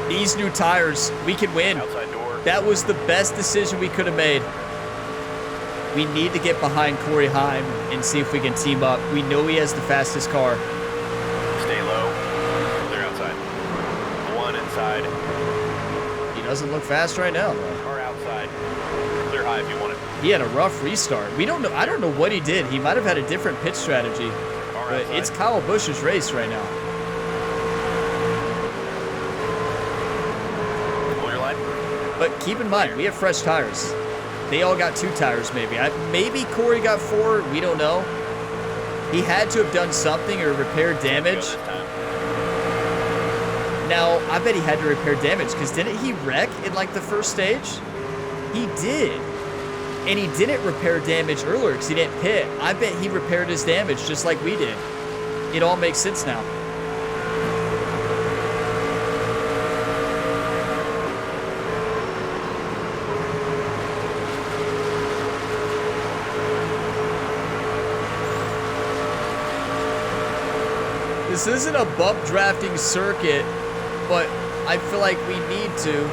These new tires, we can win. Outside door. That was the best decision we could have made. We need to get behind Corey Heim and see if we can team up. We know he has the fastest car. Stay low. Clear outside. One inside. He doesn't look fast right now. Car outside. Clear high if you want it. He had a rough restart. We don't know. I don't know what he did. He might have had a different pit strategy. Car But outside. it's Kyle Busch's race right now. Clear line. But keep in mind, we have fresh tires. They all got 2 tires, maybe. Maybe Corey got 4. We don't know. He had to have done something or repaired Go damage. this time. Now, I bet he had to repair damage, because didn't he wreck in, like, the first stage? He did. And he didn't repair damage earlier, because he didn't pit. I bet he repaired his damage just like we did. It all makes sense now. This isn't a bump drafting circuit, but I feel like we need to.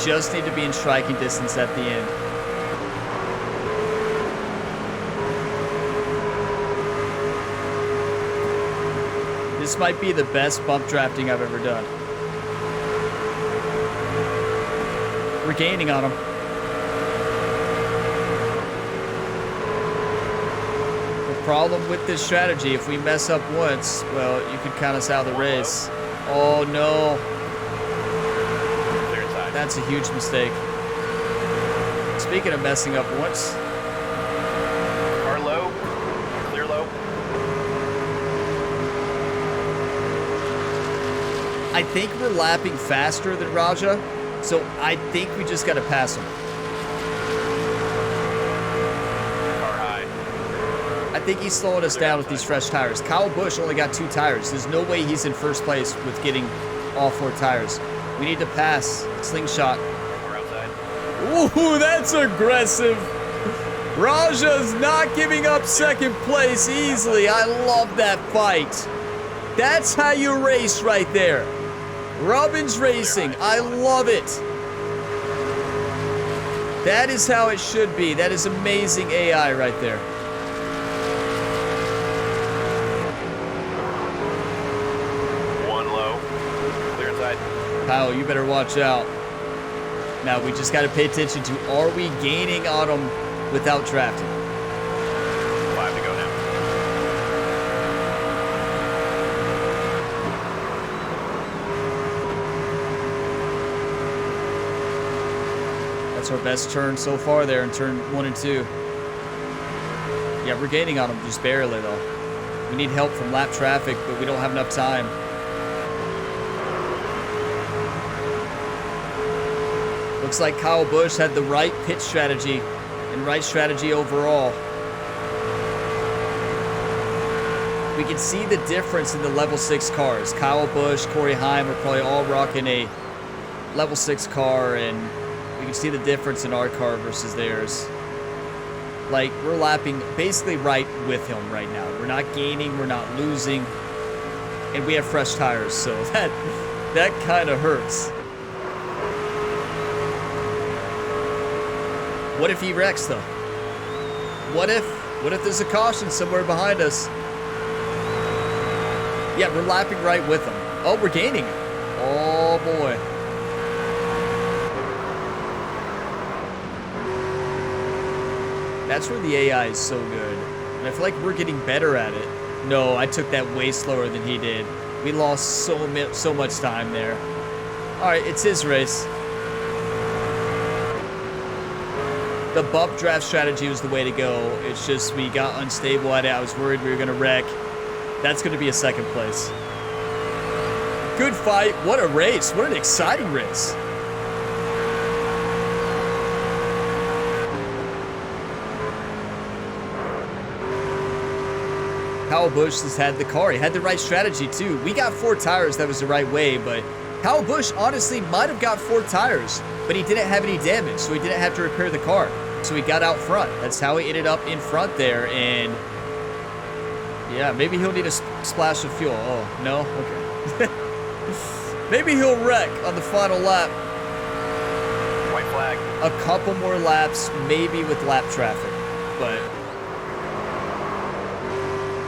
just need to be in striking distance at the end. This might be the best bump drafting I've ever done. We're gaining on him. The problem with this strategy, if we mess up once, well, you could count us out of the race. Oh, no. That's a huge mistake. Speaking of messing up once. Car low. Clear low. I think we're lapping faster than Raja, so I think we just got to pass him. Car high. I think he's slowing us down with these fresh tires. Kyle Busch only got 2 tires. There's no way he's in first place with getting all 4 tires. We need to pass. Slingshot. Car outside. Ooh, that's aggressive. Raja's not giving up second place easily. I love that fight. That's how you race right there. Robbins Racing. I love it. That is how it should be. That is amazing AI right there. One low. Clear inside. Kyle, you better watch out. Now, we just got to pay attention to, are we gaining on them without drafting? 5 to go now. That's our best turn so far there in turn 1 and 2. Yeah, we're gaining on them just barely, though. We need help from lap traffic, but we don't have enough time. Looks like Kyle Busch had the right pit strategy and right strategy overall. We can see the difference in the level 6 cars. Kyle Busch, Corey Heim are probably all rocking a level 6 car, and we can see the difference in our car versus theirs. Like, we're lapping basically right with him right now. We're not gaining, we're not losing, and we have fresh tires, so that kind of hurts. What if he wrecks, though? What if there's a caution somewhere behind us? Yeah, we're lapping right with him. Oh, we're gaining. Oh, boy. That's where the AI is so good. And I feel like we're getting better at it. No, I took that way slower than he did. We lost so much time there. All right, it's his race. The bump draft strategy was the way to go. It's just we got unstable at it. I was worried we were going to wreck. That's going to be a second place. Good fight. What a race. What an exciting race. Kyle Busch has had the car. He had the right strategy, too. We got 4 tires. That was the right way, but Kyle Busch honestly might have got 4 tires, but he didn't have any damage, so he didn't have to repair the car. So he got out front. That's how he ended up in front there, and yeah, maybe he'll need a splash of fuel. Oh, no? Okay. Maybe he'll wreck on the final lap. White flag. A couple more laps, maybe with lap traffic, but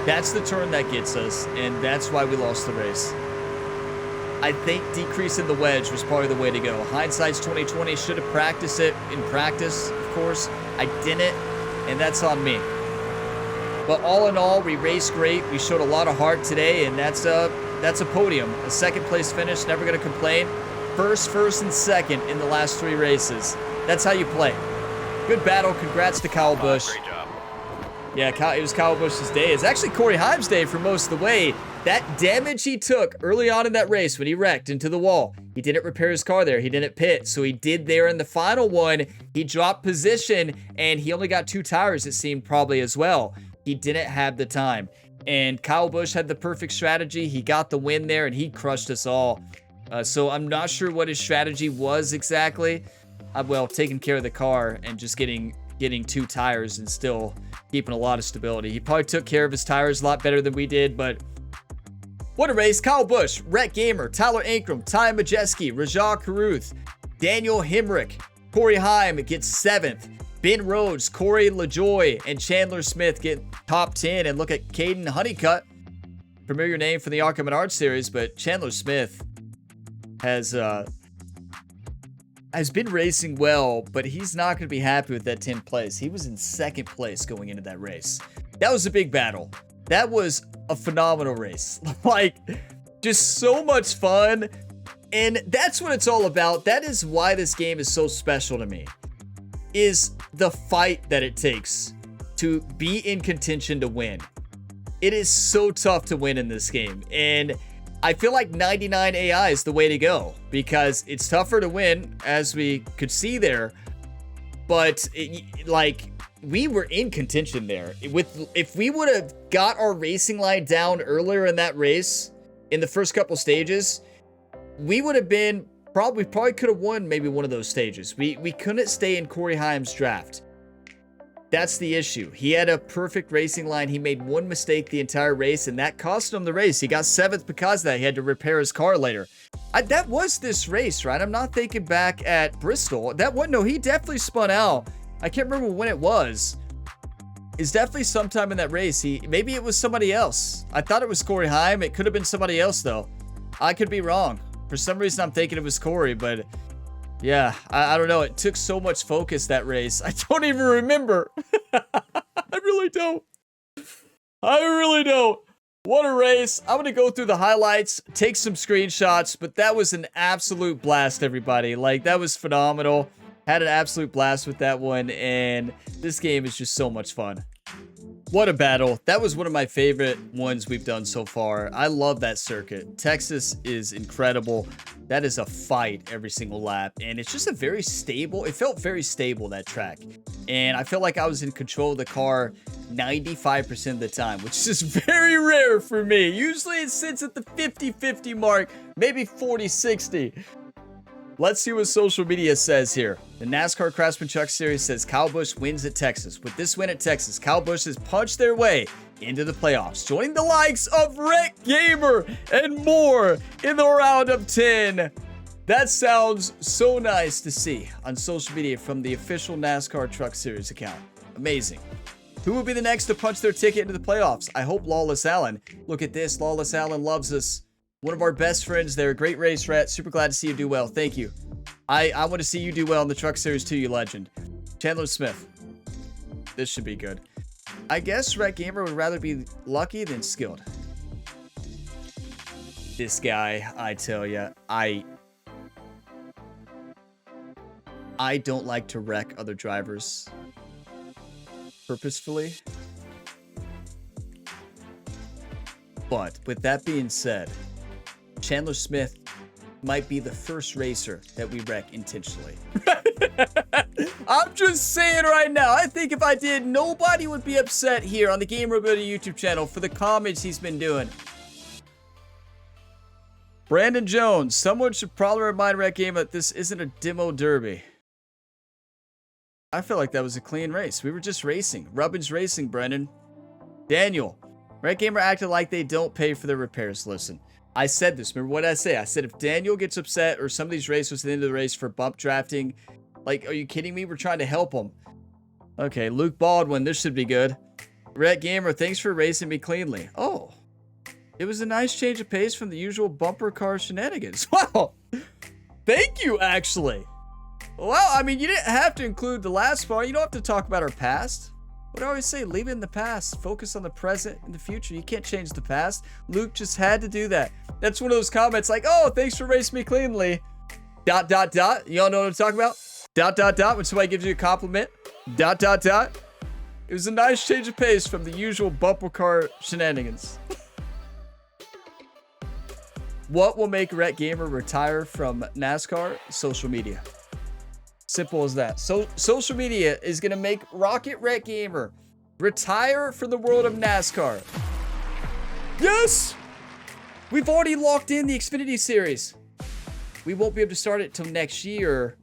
that's the turn that gets us, and that's why we lost the race. I think decreasing the wedge was probably the way to go. Hindsight's 2020. Should have practiced it in practice, of course. I didn't, and that's on me. But all in all, we raced great. We showed a lot of heart today, and that's a podium. A second place finish, never going to complain. First, and second in the last 3 races. That's how you play. Good battle. Congrats to Kyle Busch. Great job. Yeah, it was Kyle Busch's day. It's actually Corey Heim's day for most of the way. That damage he took early on in that race when he wrecked into the wall, he didn't repair his car there. He didn't pit. So he did there in the final one. He dropped position, and he only got 2 tires, it seemed, probably as well. He didn't have the time. And Kyle Busch had the perfect strategy. He got the win there, and he crushed us all. So I'm not sure what his strategy was exactly. Well, taking care of the car and just getting 2 tires and still keeping a lot of stability. He probably took care of his tires a lot better than we did, but what a race. Kyle Busch, Rhett Gamer, Tyler Ankrum, Ty Majeski, Rajah Caruth, Daniel Hemrick, Corey Heim gets 7th. Ben Rhodes, Corey LaJoy, and Chandler Smith get top 10. And look at Caden Honeycutt, familiar name from the Arkham and Art series, but Chandler Smith has been racing well, but he's not going to be happy with that 10th place. He was in 2nd place going into that race. That was a big battle. That was a phenomenal race. Like, just so much fun. And that's what it's all about. That is why this game is so special to me, is the fight that it takes to be in contention to win. It is so tough to win in this game. And I feel like 99 AI is the way to go, because it's tougher to win, as we could see there. But we were in contention there. If we would have got our racing line down earlier in that race, in the first couple stages, we would have been probably could have won maybe one of those stages. We couldn't stay in Corey Heim's draft. That's the issue. He had a perfect racing line. He made one mistake the entire race, and that cost him the race. He got 7th because of that. He had to repair his car later. That was this race, right? I'm not thinking back at Bristol. No, he definitely spun out. I can't remember when it was. It's definitely sometime in that race. Maybe it was somebody else. I thought it was Corey Heim. It could have been somebody else, though. I could be wrong. For some reason, I'm thinking it was Corey, but yeah, I don't know. It took so much focus, that race. I don't even remember. I really don't. What a race. I'm going to go through the highlights, take some screenshots, but that was an absolute blast, everybody. Like, that was phenomenal. Had an absolute blast with that one, and this game is just so much fun. What a battle. That was one of my favorite ones we've done so far. I love that circuit. Texas is incredible. That is a fight every single lap, and it's just a very stable, it felt very stable, that track. And I felt like I was in control of the car 95% of the time, which is very rare for me. Usually it sits at the 50-50 mark, maybe 40-60. Let's see what social media says here. The NASCAR Craftsman Truck Series says Kyle Busch wins at Texas. With this win at Texas, Kyle Busch has punched their way into the playoffs, joining the likes of Rhett Gamer and more in the round of 10. That sounds so nice to see on social media from the official NASCAR Truck Series account. Amazing. Who will be the next to punch their ticket into the playoffs? I hope Lawless Allen. Look at this. Lawless Allen loves us. One of our best friends there. Great race, Rhett. Super glad to see you do well. Thank you. I want to see you do well in the Truck Series too, you legend. Chandler Smith. This should be good. I guess Rhett Gamer would rather be lucky than skilled. This guy, I tell ya, I don't like to wreck other drivers purposefully. But with that being said, Chandler Smith might be the first racer that we wreck intentionally. I'm just saying right now, I think if I did, nobody would be upset here on the Game Mobility YouTube channel for the comments he's been doing. Brandon Jones, someone should probably remind Red Game that this isn't a demo derby. I feel like that was a clean race. We were just racing. Rubbin's racing, Brendan. Daniel, Red Gamer acted like they don't pay for their repairs. Listen, I said this. Remember what I say? I said if Daniel gets upset or some of these racers at the end of the race for bump drafting, like, are you kidding me? We're trying to help them. Okay, Luke Baldwin, this should be good. Red Gamer, thanks for racing me cleanly. Oh, it was a nice change of pace from the usual bumper car shenanigans. Wow, thank you, actually. Well, I mean, you didn't have to include the last part. You don't have to talk about our past. What do I always say? Leave it in the past. Focus on the present and the future. You can't change the past. Luke just had to do that. That's one of those comments like, oh, thanks for racing me cleanly. ... You all know what I'm talking about? When somebody gives you a compliment. ... It was a nice change of pace from the usual bumper car shenanigans. What will make Rhett Gamer retire from NASCAR? Social media. Simple as that. So social media is going to make Rocket Rhett Gamer retire from the world of NASCAR. Yes! We've already locked in the Xfinity Series. We won't be able to start it till next year.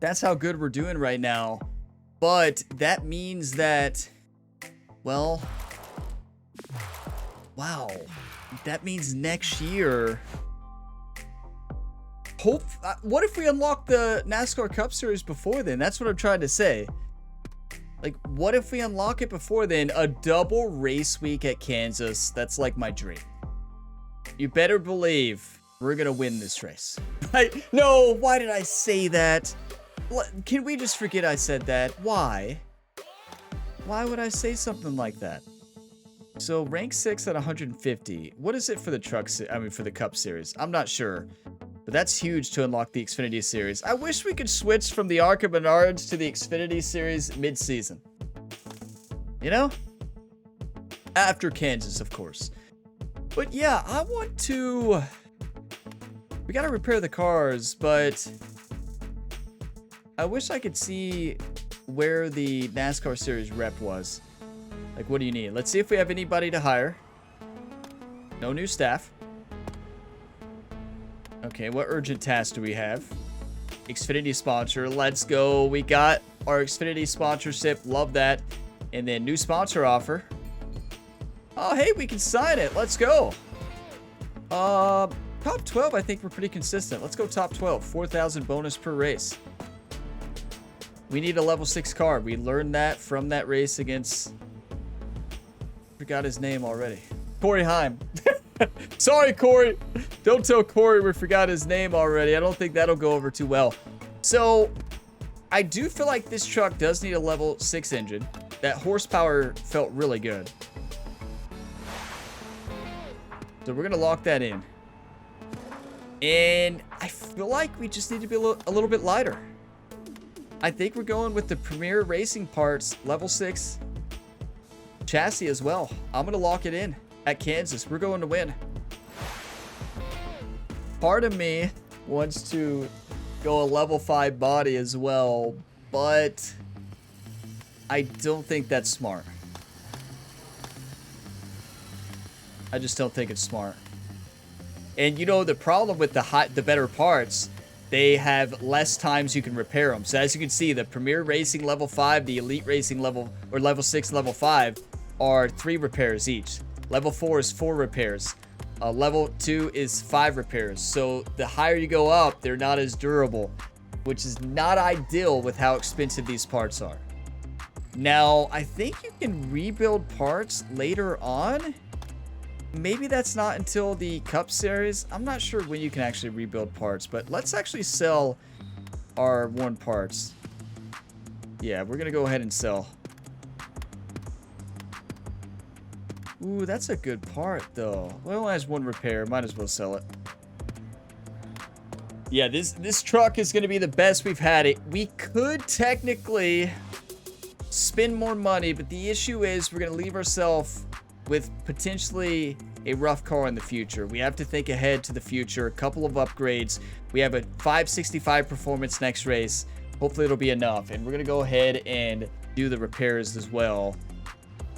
That's how good we're doing right now. But that means that, well, wow. That means next year, What if we unlock the NASCAR Cup Series before then? That's what I'm trying to say. Like, what if we unlock it before then? A double race week at Kansas. That's like my dream. You better believe we're going to win this race. No, why did I say that? Can we just forget I said that? Why? Why would I say something like that? So, rank 6 at 150. What is it for the for the Cup Series? I'm not sure. But that's huge to unlock the Xfinity Series. I wish we could switch from the Arca Menards to the Xfinity Series mid-season. You know? After Kansas, of course. But yeah, I want to... We gotta repair the cars, but... I wish I could see where the NASCAR Series rep was. Like, what do you need? Let's see if we have anybody to hire. No new staff. Okay, what urgent task do we have? Xfinity sponsor. Let's go. We got our Xfinity sponsorship. Love that. And then new sponsor offer. Oh, hey, we can sign it. Let's go. Top 12, I think we're pretty consistent. Let's go top 12. 4,000 bonus per race. We need a level 6 car. We learned that from that race against... Forgot his name already. Corey Heim. Sorry, Corey. Don't tell Corey we forgot his name already. I don't think that'll go over too well. So, I do feel like this truck does need a level 6 engine. That horsepower felt really good. So, we're going to lock that in. And I feel like we just need to be a little bit lighter. I think we're going with the Premier Racing Parts level 6 chassis as well. I'm going to lock it in. At Kansas, we're going to win. Part of me wants to go a level 5 body as well, but I don't think that's smart. I just don't think it's smart. And you know, the problem with the better parts, they have less times you can repair them. So as you can see, the Premier Racing level 5, the Elite Racing level, or level 6, level 5 are 3 repairs each. Level 4 is 4 repairs. Level 2 is 5 repairs. So the higher you go up, they're not as durable, which is not ideal with how expensive these parts are. Now, I think you can rebuild parts later on. Maybe that's not until the Cup Series. I'm not sure when you can actually rebuild parts, but let's actually sell our worn parts. Yeah, we're going to go ahead and sell. Ooh, that's a good part, though. Well, it only has 1 repair. Might as well sell it. Yeah, this truck is going to be the best we've had it. We could technically spend more money, but the issue is we're going to leave ourselves with potentially a rough car in the future. We have to think ahead to the future. A couple of upgrades. We have a 565 performance next race. Hopefully, it'll be enough. And we're going to go ahead and do the repairs as well.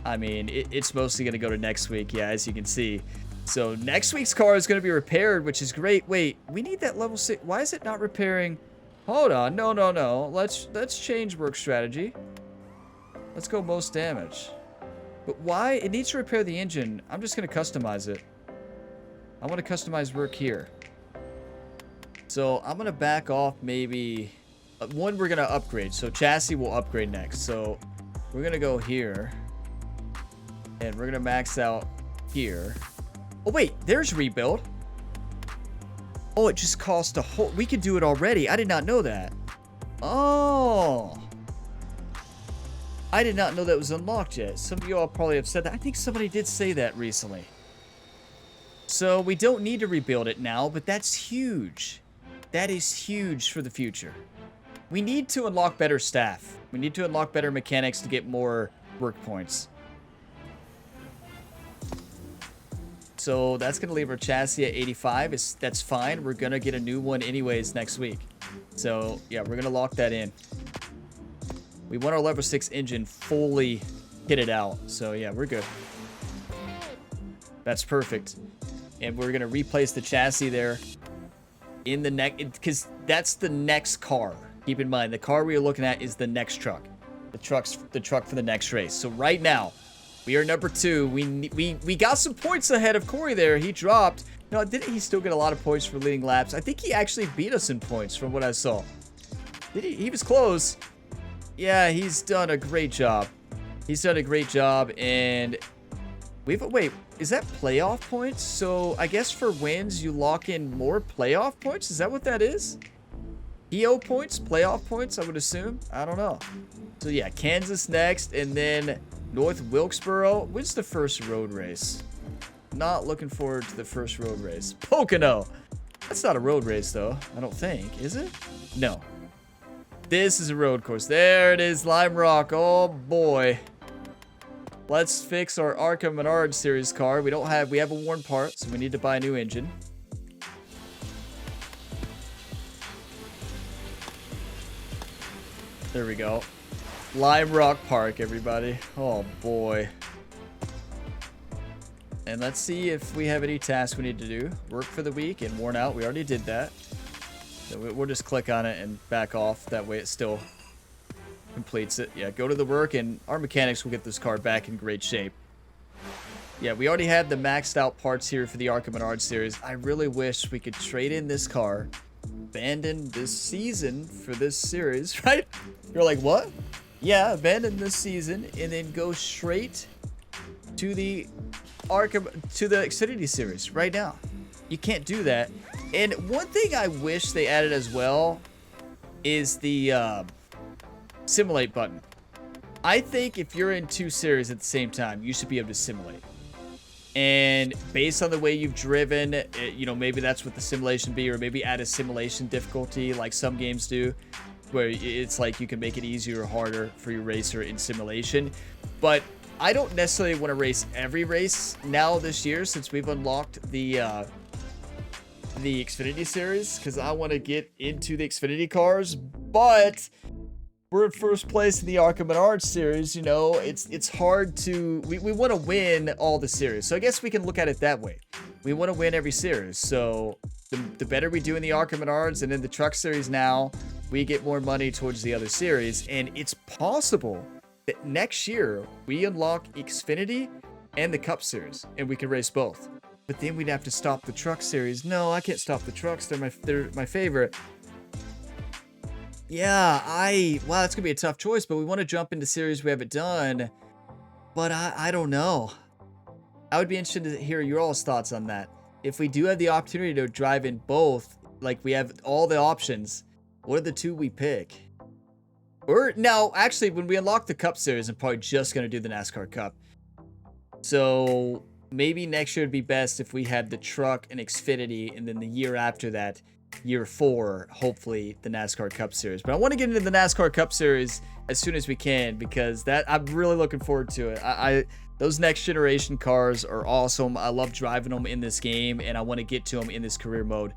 I mean, it's mostly going to go to next week, yeah, as you can see. So next week's car is going to be repaired, which is great. Wait, we need that level 6. Why is it not repairing? Hold on. No. Let's change work strategy. Let's go most damage. But why? It needs to repair the engine. I'm just going to customize it. I want to customize work here. So I'm going to back off maybe... One, we're going to upgrade. So chassis will upgrade next. So we're going to go here. And we're going to max out here. Oh, wait. There's rebuild. Oh, it just cost a whole... We could do it already. I did not know that. Oh. I did not know that was unlocked yet. Some of you all probably have said that. I think somebody did say that recently. So we don't need to rebuild it now, but that's huge. That is huge for the future. We need to unlock better staff. We need to unlock better mechanics to get more work points. So that's going to leave our chassis at 85. That's fine. We're going to get a new one anyways next week. So, yeah, we're going to lock that in. We want our level 6 engine fully kitted out. So, yeah, we're good. That's perfect. And we're going to replace the chassis there in the next... Because that's the next car. Keep in mind, the car we are looking at is the next truck. The truck for the next race. So, right now, We are number 2. We got some points ahead of Corey there. He dropped. No, didn't he still get a lot of points for leading laps? I think he actually beat us in points from what I saw. Did he? He was close. Yeah, he's done a great job. He's done a great job, and wait, is that playoff points? So I guess for wins, you lock in more playoff points? Is that what that is? EO points? Playoff points, I would assume? I don't know. So yeah, Kansas next, and then North Wilkesboro. When's the first road race? Not looking forward to the first road race. Pocono. That's not a road race, though. I don't think. Is it? No. This is a road course. There it is, Lime Rock. Oh, boy. Let's fix our Arkham Menard Series car. We have a worn part, so we need to buy a new engine. There we go. Lime Rock Park, everybody. Oh, boy. And let's see if we have any tasks we need to do. Work for the week and worn out. We already did that. So we'll just click on it and back off. That way it still completes it. Yeah, go to the work and our mechanics will get this car back in great shape. Yeah, we already had the maxed out parts here for the Arkham Menard series. I really wish we could trade in this car, abandon this season for this series, right? You're like, what? Yeah, abandon this season and then go straight to the Xfinity series right now. You can't do that. And one thing I wish they added as well is the simulate button. I think if you're in 2 series at the same time, you should be able to simulate. And based on the way you've driven, you know, maybe that's what the simulation be, or maybe add a simulation difficulty like some games do, where it's like you can make it easier or harder for your racer in simulation. But I don't necessarily want to race every race now this year since we've unlocked the Xfinity series, because I want to get into the Xfinity cars. But we're in first place in the Arkham Menard series. You know, it's hard to we want to win all the series, so I guess we can look at it that way. We want to win every series, so the better we do in the Arkham Menards and in the truck series now, we get more money towards the other series. And it's possible that next year we unlock Xfinity and the Cup series and we can race both. But then we'd have to stop the truck series. No, I can't stop the trucks. They're my favorite. Yeah, wow, that's gonna be a tough choice, but we want to jump into series we haven't done. But I don't know. I would be interested to hear your all's thoughts on that. If we do have the opportunity to drive in both, like we have all the options, what are the 2 we pick? Or no, actually, when we unlock the Cup series, I'm probably just gonna do the NASCAR Cup. So maybe next year would be best if we had the truck and Xfinity, and then the year after that, year 4, hopefully the NASCAR Cup series. But I want to get into the NASCAR Cup series as soon as we can, because that I'm really looking forward to it. Those next generation cars are awesome. I love driving them in this game, and I want to get to them in this career mode.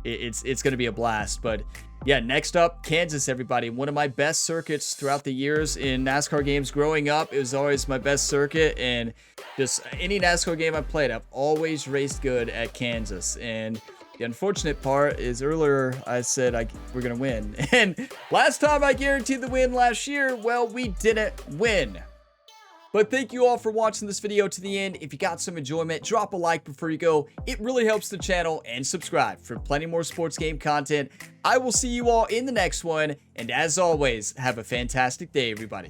It's going to be a blast. But yeah, next up, Kansas, everybody. One of my best circuits throughout the years in NASCAR games growing up. It was always my best circuit, and just any NASCAR game I played, I've always raced good at Kansas. And the unfortunate part is earlier I said we're going to win. And last time I guaranteed the win last year, well, we didn't win. But thank you all for watching this video to the end. If you got some enjoyment, drop a like before you go. It really helps the channel, and subscribe for plenty more sports game content. I will see you all in the next one. And as always, have a fantastic day, everybody.